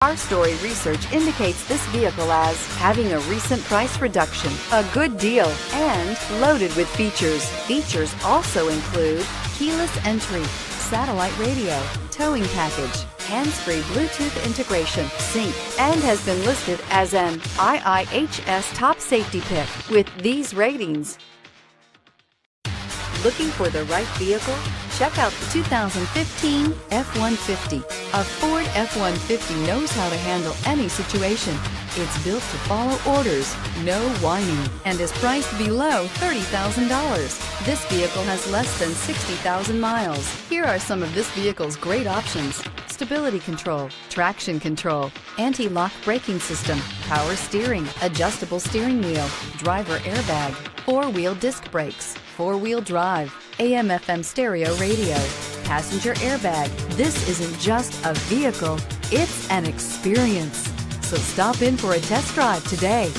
Our story research indicates this vehicle as having a recent price reduction, a good deal, and loaded with features. Features also include keyless entry, satellite radio, towing package, hands-free Bluetooth integration, sync, and has been listed as an IIHS top safety pick with these ratings. Looking for the right vehicle? Check out the 2015 F-150. A Ford F-150 knows how to handle any situation. It's built to follow orders, no whining, and is priced below $30,000. This vehicle has less than 60,000 miles. Here are some of this vehicle's great options: stability control, traction control, anti-lock braking system, power steering, adjustable steering wheel, driver airbag, four-wheel disc brakes, four-wheel drive, AM/FM stereo radio, passenger airbag. This isn't just a vehicle, it's an experience. So stop in for a test drive today.